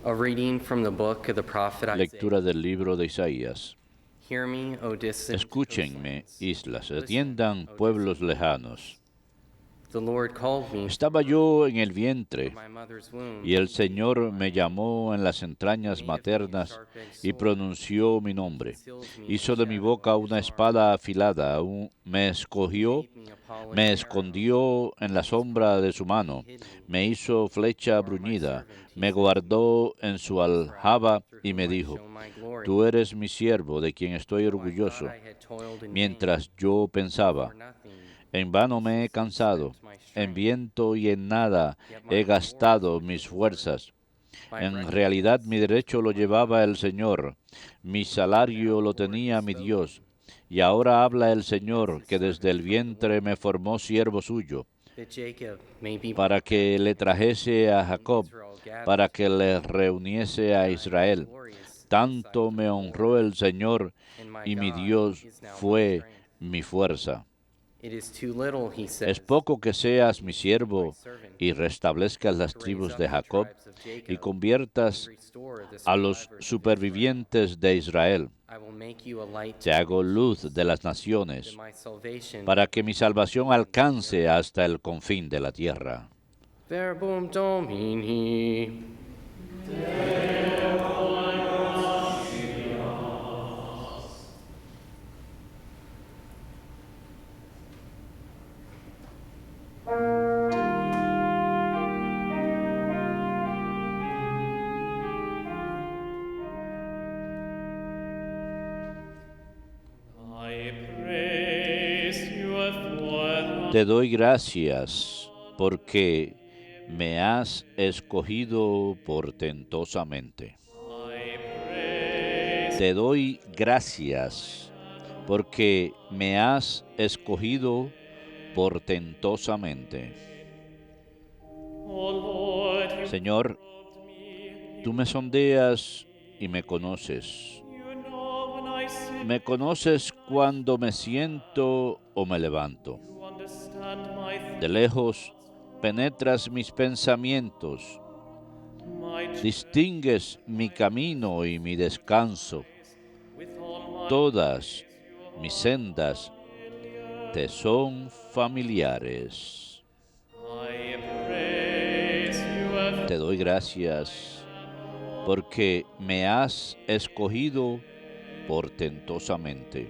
A reading from the book of the prophet Lectura Isaiah. del libro de Isaías. Hear me, O distant Escúchenme, coastlands. islas, Listen, atiendan O pueblos distant lejanos. The Lord called me Estaba yo en el from vientre, my mother's womb. y el He gave me Señor my me name. llamó en las He entrañas made of me a maternas sharp-edged y sword. pronunció mi He nombre. seals me in the Hizo de mi shadow boca of his una arm. espada afilada, me He escogió, made me a polished me arrow. escondió en la His sombra de promise su he mano, hid me. me hizo flecha You are my bruñida, servant, he me said to me. guardó en su Israel, aljaba through y whom me I dijo, show my glory. tú eres mi siervo, de quien estoy Though I thought orgulloso. I had toiled in vain, Mientras yo and pensaba, for nothing, en vano me he uselessly cansado, spent my en strength, viento y en nada yet my he reward gastado was with mis the Lord. fuerzas. My En realidad mi recompense was derecho with lo my llevaba God. el Señor, mi For now salario the lo Lord tenía has mi spoken. Dios. Y ahora habla el He makes Señor, his que desde servant el from the vientre womb, me formó siervo suyo, that Jacob may be para brought back que to le me, trajese a and Jacob, Israel gathered para to que me. le reuniese a Then I was Israel. glorious in the sight Tanto of me the honró Lord, el Señor, and my y mi God Dios is now my fue strength. mi fuerza. It is too little, he Es says, poco que seas mi that you be my siervo servant, y restablezcas las to raise tribus up de the Jacob tribes of y Jacob, and conviertas restore the a los survivors of Israel. supervivientes de Israel. I will make you a light to Te the hago luz nations, de las that naciones, my salvation para may que mi reach to the salvación ends of the alcance earth. hasta el confín de la tierra. Verbum Domini. Te doy gracias porque me has escogido portentosamente. Te doy gracias porque me has escogido portentosamente. Señor, tú me sondeas y me conoces. Me conoces cuando me siento o me levanto. De lejos penetras mis pensamientos. Distingues mi camino y mi descanso. Todas mis sendas te son familiares. Te doy gracias porque me has escogido portentosamente.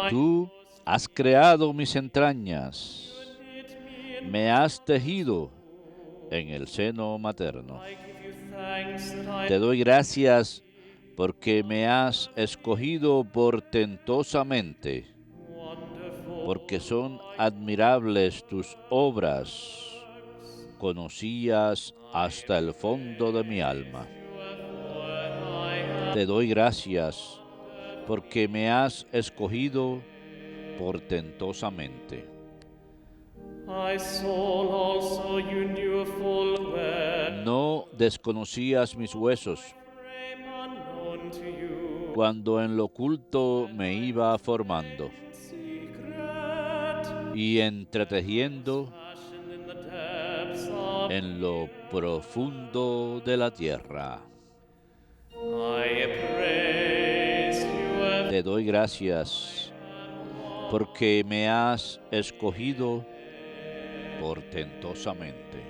Tú has creado mis entrañas, me has tejido en el seno materno. Te doy gracias porque me has escogido portentosamente, porque son admirables tus obras, conocías hasta el fondo de mi alma. Te doy gracias porque me has escogido portentosamente. No desconocías mis huesos cuando en lo oculto me iba formando y entretejiendo en lo profundo de la tierra. Te doy gracias porque me has escogido portentosamente.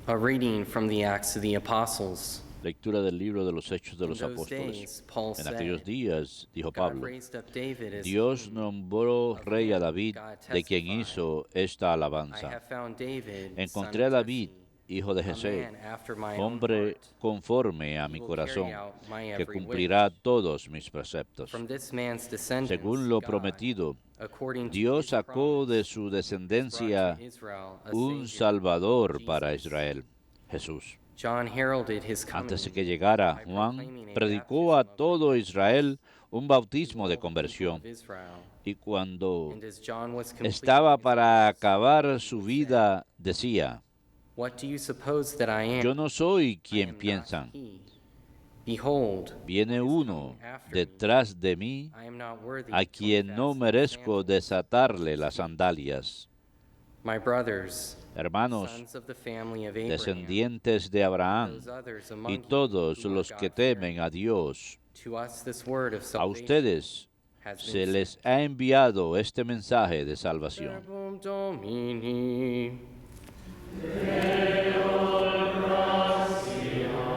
A reading from the Acts of the Apostles. Lectura del libro de los Hechos de In los those Apóstoles. days, Paul En aquellos said, días, dijo God Pablo, raised up David as Dios king. nombró Of rey a him David, God de quien testified, hizo esta I alabanza. have found David, son Encontré a of David, Jesse, hijo de a Jesé, man after my own hombre heart. conforme a He mi will carry corazón, out my que every cumplirá wish. todos mis preceptos. From this man's descendants, Según lo God, prometido, according to Dios his sacó de promise, su has brought descendencia to Israel a un Savior, Salvador para Jesus. Israel, Jesús. John heralded his Antes de coming que llegara, by Juan proclaiming a predicó a baptism of todo repentance Israel un to bautismo de all the people conversión. of Israel. Y cuando And as John was completing estaba his para office, acabar he su would say, vida, decía, What do you suppose that I am? yo no soy I quien am not piensan, he. Behold, viene uno detrás de mí I am not worthy a to quien no unfasten his merezco sandals. desatarle las sandalias. My brothers, Hermanos, sons of the family of Abraham, descendientes de and Abraham, those others y among you todos who are los que God-fearing, temen a Dios, to us this word of a salvation ustedes has se been les sent. ha enviado este mensaje de salvación. Verbum Domini. Alleluia, alleluia,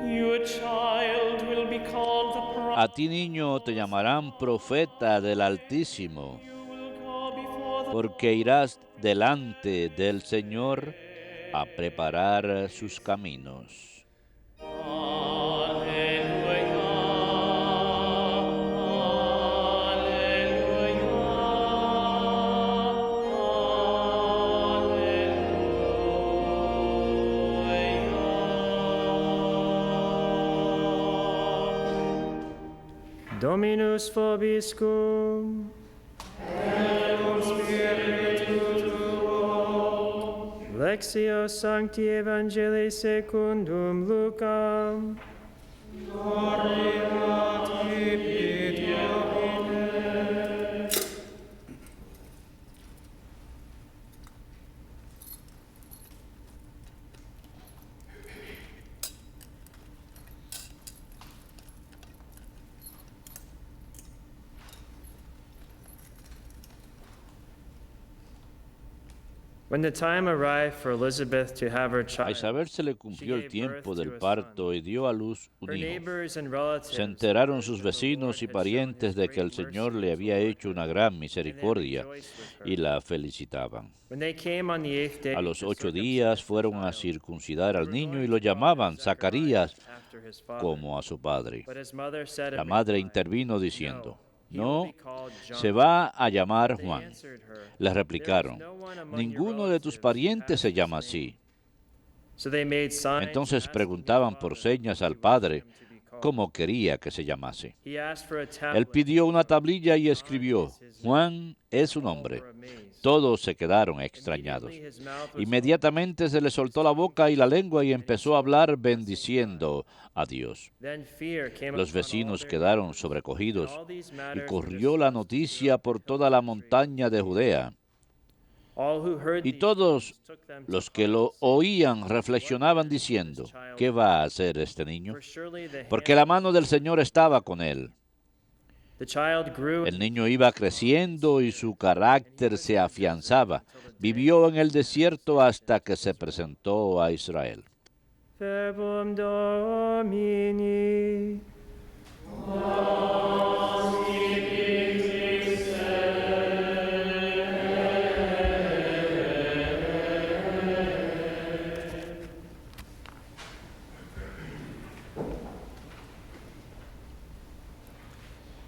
Your child will be called the A ti, niño, te llamarán profeta del Altísimo, You will go before the porque irás delante del Señor a preparar sus caminos. Alleluia, Dominus vobiscum. Lectio Sancti Evangelii secundum Lucam. When the time arrived for Elizabeth to have her A child, Isabel se le cumplió el tiempo del parto y dio a luz un her hijo. neighbors and relatives Se enteraron sus heard that the Lord vecinos y had shown parientes his de que el great Señor mercy le había toward hecho her, una gran and they misericordia rejoiced with her. y la felicitaban. When they came on the 8th day A los to 8 circumcise días the fueron a child, circuncidar they al were niño going y lo to call him llamaban Zacharias Zacarías after his father. como a su padre. But his mother said La in madre reply, intervino diciendo, he will no, be called John. se va a llamar They Juan. answered her, Le "There is replicaron, no one among your ninguno de tus relatives who parientes has se this llama name." así. So they made signs Entonces asking preguntaban his por father señas how al he wanted padre him to be called. cómo quería que se llamase. He asked for a Él tablet. pidió una tablilla y John escribió, is his name. Juan es su All nombre. were amazed. Todos se quedaron extrañados. Immediately his mouth was Inmediatamente se le soltó la boca y la lengua y empezó a hablar bendiciendo a Dios. opened. Then fear came Los upon all vecinos their quedaron neighbors, sobrecogidos and all these y matters were corrió la discussed noticia throughout por the toda la country. montaña de Judea. All who heard Y these todos things took them to los que heart, lo saying, oían reflexionaban diciendo, ¿qué va a hacer este niño? "For surely the Porque hand la of mano del Señor estaba con él. the child grew El niño iba creciendo y su carácter se afianzaba. Vivió en el desierto hasta que se presentó a Israel. Verbum Domini.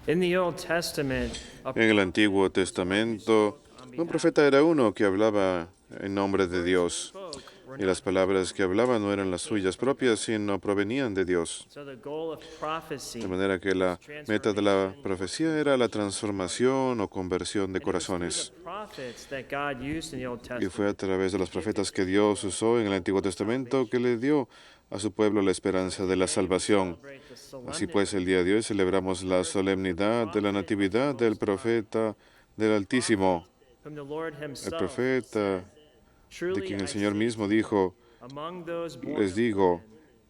In the Old Testament, En el Antiguo Testamento, un profeta era uno que hablaba en nombre de Dios, y las palabras que hablaba no eran las suyas propias, sino provenían de Dios. so the goal of prophecy De manera que la meta de la profecía era la transformación o conversión de corazones. prophets that God used in the Old Y Testament. fue a través de los profetas que Dios usó en el Antiguo Testamento que le dio a su pueblo la esperanza de la salvación. Celebrate the Así solemnity pues, el día de hoy celebramos la solemnidad de la Natividad del profeta del Altísimo, whom the Lord el himself profeta de truly quien I el Señor say, mismo dijo, among those born les of digo, women,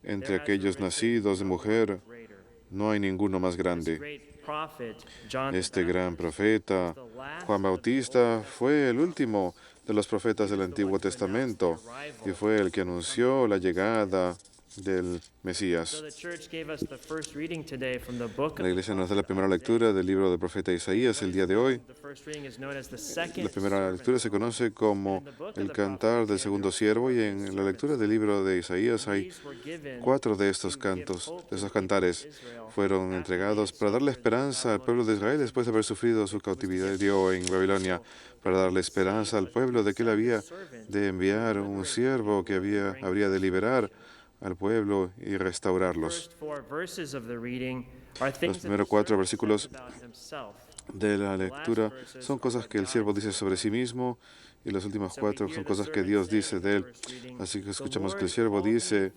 entre there has aquellos arisen nacidos de no one mujer, greater. no hay ninguno más This grande. great prophet, John Este the gran Baptist, profeta, the last Juan of the Bautista, old fue el último de los profetas del Antiguo Testamento y fue el que anunció la llegada del Mesías. So the church gave us the first reading today from the book La of iglesia nos da la primera lectura del libro del profeta Isaías el día de hoy. the first reading is known as the second La primera lectura se conoce como el the cantar del segundo siervo y en la lectura del libro de Isaías hay These were given 4 de estos cantos, de esos cantares. Fueron entregados para darle esperanza al pueblo de Israel después de haber sufrido su cautiverio en Babilonia, para darle esperanza al pueblo de que él había de enviar un siervo que habría de liberar al pueblo y restaurarlos. first 4 verses of the reading are things that the primeros 4 servant versículos says about himself. De la lectura son cosas que el siervo dice sobre sí mismo y los últimos 4 son cosas que Dios dice de él. Así que escuchamos que el siervo dice,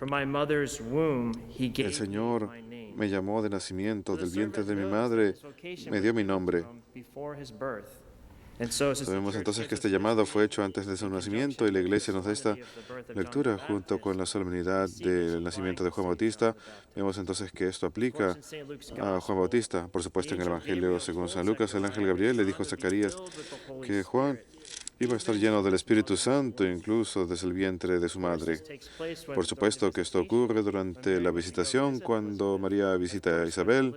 el Señor me llamó de nacimiento, del vientre de mi madre me dio mi nombre. Sabemos entonces que este llamado fue hecho antes de su nacimiento y la iglesia nos da esta lectura junto con la solemnidad del nacimiento de Juan Bautista. Vemos entonces que esto aplica a Juan Bautista. Por supuesto, en el Evangelio según San Lucas, el ángel Gabriel le dijo a Zacarías que Juan iba a estar lleno del Espíritu Santo incluso desde el vientre de su madre. Por supuesto que esto ocurre durante la visitación, cuando María visita a Isabel.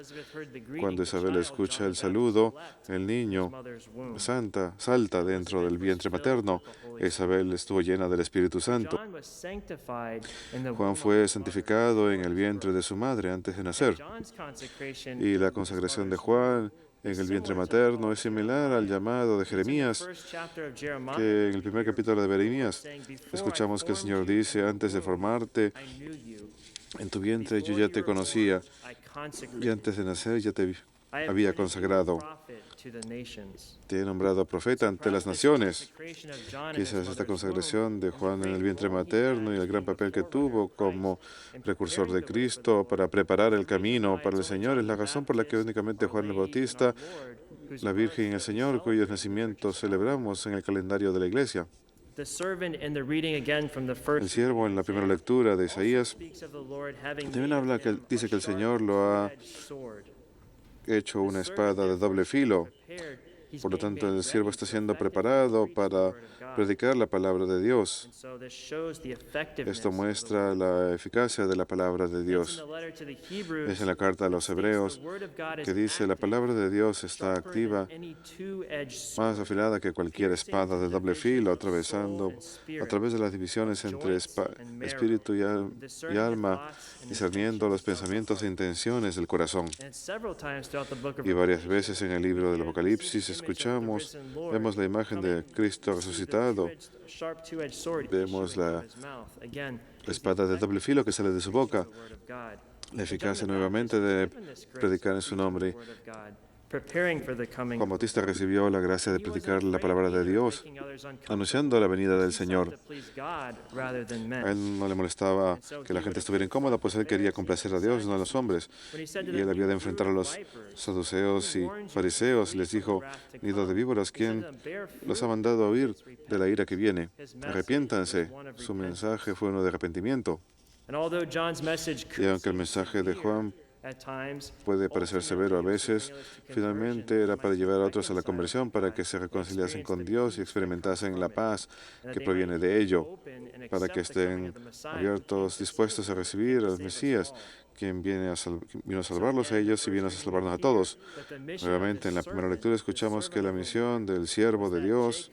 Cuando Isabel escucha el saludo, el niño salta dentro del vientre materno. Isabel estuvo llena del Espíritu Santo. Juan fue santificado en el vientre de su madre antes de nacer. Y la consagración de Juan en el vientre materno es similar al llamado de Jeremías, que en el primer capítulo de Jeremías escuchamos que el Señor dice, antes de formarte en tu vientre yo ya te conocía, y antes de nacer ya te había consagrado. Te he nombrado profeta ante las naciones. Quizás esta consagración de Juan en el vientre materno y el gran papel que tuvo como precursor de Cristo para preparar el camino para el Señor es la razón por la que únicamente Juan el Bautista, la Virgen y el Señor, cuyos nacimientos celebramos en el calendario de la Iglesia. El siervo en la primera lectura de Isaías también habla que dice que el Señor lo ha hecho una espada de doble filo. Por lo tanto, el siervo está siendo preparado para predicar la palabra de Dios. Esto muestra la eficacia de la palabra de Dios. Es en la carta a los Hebreos que dice, la palabra de Dios está activa, más afilada que cualquier espada de doble filo, atravesando a través de las divisiones entre espíritu y alma, discerniendo los pensamientos e intenciones del corazón. Y varias veces en el libro del Apocalipsis vemos la imagen de Cristo resucitado, vemos la espada de doble filo que sale de su boca, la eficacia nuevamente de predicar en su nombre. Juan Bautista recibió la gracia de predicar la palabra de Dios, anunciando la venida del Señor. A él no le molestaba que la gente estuviera incómoda, pues él quería complacer a Dios, no a los hombres. Y él había de enfrentar a los saduceos y fariseos. Les dijo, nido de víboras, ¿quién los ha mandado a huir de la ira que viene? Arrepiéntanse. Su mensaje fue uno de arrepentimiento. Y aunque el mensaje de Juan puede parecer severo a veces, finalmente era para llevar a otros a la conversión, para que se reconciliasen con Dios y experimentasen la paz que proviene de ello, para que estén abiertos, dispuestos a recibir al Mesías, quien vino a salvarlos a ellos y vino a salvarnos a todos. Nuevamente, en la primera lectura escuchamos que la misión del siervo de Dios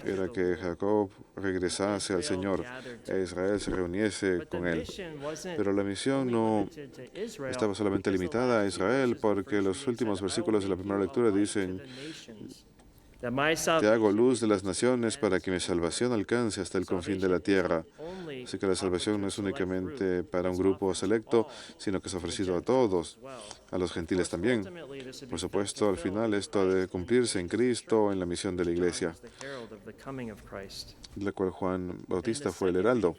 era que Jacob regresase al Señor e Israel se reuniese con él. Pero la misión no estaba solamente limitada a Israel, porque los últimos versículos de la primera lectura dicen, te hago luz de las naciones para que mi salvación alcance hasta el confín de la tierra. Así que la salvación no es únicamente para un grupo selecto, sino que es ofrecido a todos, a los gentiles también. Por supuesto, al final esto ha de cumplirse en Cristo, en la misión de la Iglesia, de la cual Juan Bautista fue el heraldo.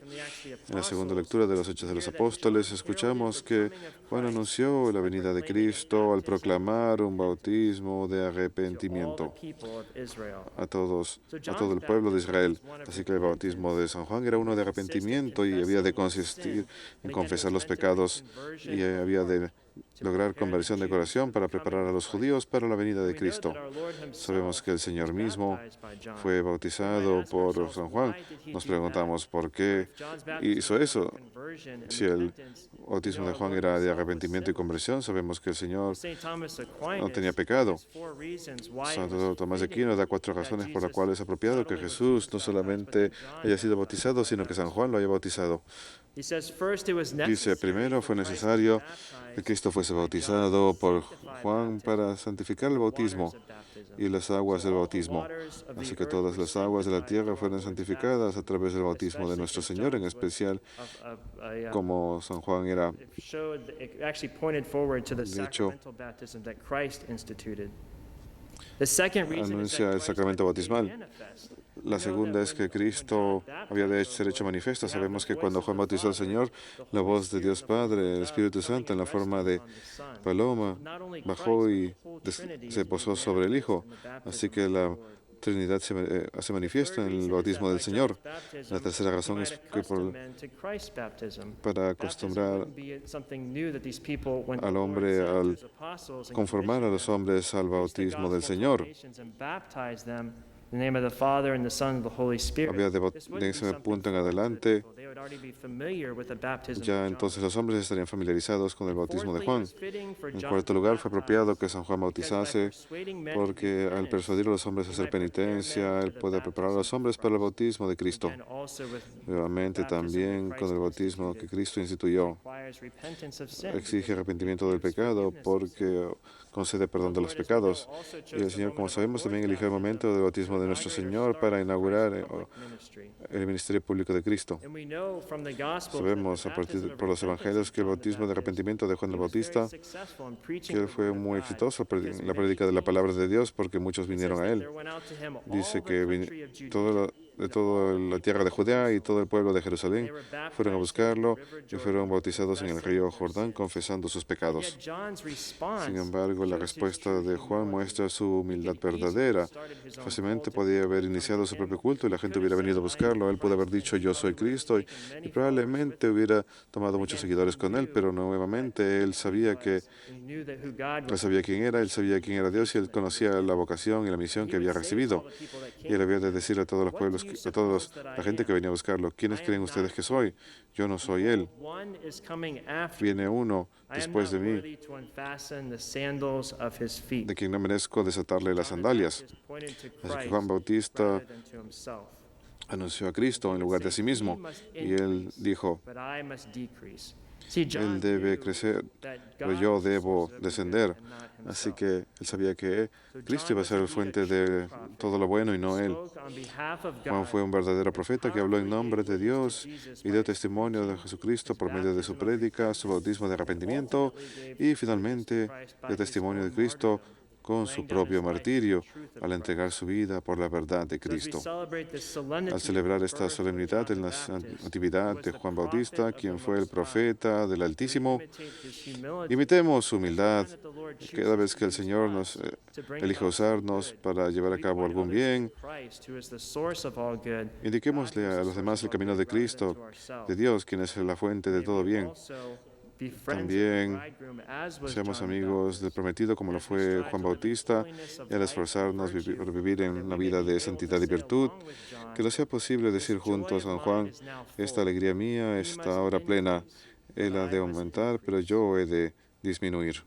En la segunda lectura de los Hechos de los Apóstoles escuchamos que Juan anunció la venida de Cristo al proclamar un bautismo de arrepentimiento a todo el pueblo de Israel. Así que el bautismo de San Juan era uno de arrepentimiento y había de consistir en confesar los pecados y había de lograr conversión de corazón, para preparar a los judíos para la venida de Cristo. Sabemos que el Señor mismo fue bautizado por San Juan. Nos preguntamos por qué hizo eso. Si el bautismo de Juan era de arrepentimiento y conversión, sabemos que el Señor no tenía pecado. Santo Tomás de Aquino da 4 razones por las cuales es apropiado que Jesús no solamente haya sido bautizado, sino que San Juan lo haya bautizado. Dice, primero fue necesario que Cristo fuese bautizado por Juan para santificar el bautismo y las aguas del bautismo. Así que todas las aguas de la tierra fueron santificadas a través del bautismo de nuestro Señor, en especial como San Juan era. De hecho, anuncia el sacramento bautismal. La segunda es que Cristo había de ser hecho manifiesto. Sabemos que cuando Juan bautizó al Señor, la voz de Dios Padre, el Espíritu Santo, en la forma de paloma, bajó y se posó sobre el Hijo. Así que la Trinidad se hace manifiesta en el bautismo del Señor. La tercera razón es que para acostumbrar al hombre, al conformar a los hombres al bautismo del Señor. Había de ese punto en adelante, ya entonces los hombres estarían familiarizados con el bautismo de Juan. En cuarto lugar, fue apropiado que San Juan bautizase, porque al persuadir a los hombres a hacer penitencia, él puede preparar a los hombres para el bautismo de Cristo. Nuevamente, también con el bautismo que Cristo instituyó, exige arrepentimiento del pecado, porque concede perdón de los pecados. Y el Señor, como sabemos, también eligió el momento del bautismo de nuestro Señor para inaugurar el ministerio público de Cristo. Sabemos por los evangelios que el bautismo de arrepentimiento de Juan el Bautista, que él fue muy exitoso en la prédica de la palabra de Dios, porque muchos vinieron a él. Dice que de toda la tierra de Judea y todo el pueblo de Jerusalén fueron a buscarlo y fueron bautizados en el río Jordán, confesando sus pecados. Sin embargo, la respuesta de Juan muestra su humildad verdadera. Fácilmente podía haber iniciado su propio culto y la gente hubiera venido a buscarlo. Él pudo haber dicho, yo soy Cristo, y probablemente hubiera tomado muchos seguidores con él, pero nuevamente él sabía quién era, él sabía quién era Dios, y él conocía la vocación y la misión que había recibido. Y él había de decir a todos los pueblos, a toda la gente que venía a buscarlo, ¿quiénes creen ustedes que soy? Yo no soy él. Viene uno después de mí, de quien no merezco desatarle las sandalias. Así que Juan Bautista anunció a Cristo en lugar de a sí mismo, y él dijo, él debe crecer, pero yo debo descender. Así que él sabía que Cristo iba a ser la fuente de todo lo bueno y no él. Juan fue un verdadero profeta que habló en nombre de Dios y dio testimonio de Jesucristo por medio de su prédica, su bautismo de arrepentimiento, y finalmente dio testimonio de Cristo con su propio martirio al entregar su vida por la verdad de Cristo. Al celebrar esta solemnidad en la natividad de Juan Bautista, quien fue el profeta del Altísimo, imitemos su humildad cada vez que el Señor nos elija usarnos para llevar a cabo algún bien. Indiquémosle a los demás el camino de Cristo, de Dios, quien es la fuente de todo bien. También seamos amigos del prometido como lo fue Juan Bautista, y al esforzarnos por vivir en una vida de santidad y virtud, que nos sea posible decir juntos a San Juan, esta alegría mía está ahora plena, él ha de aumentar, pero yo he de disminuir.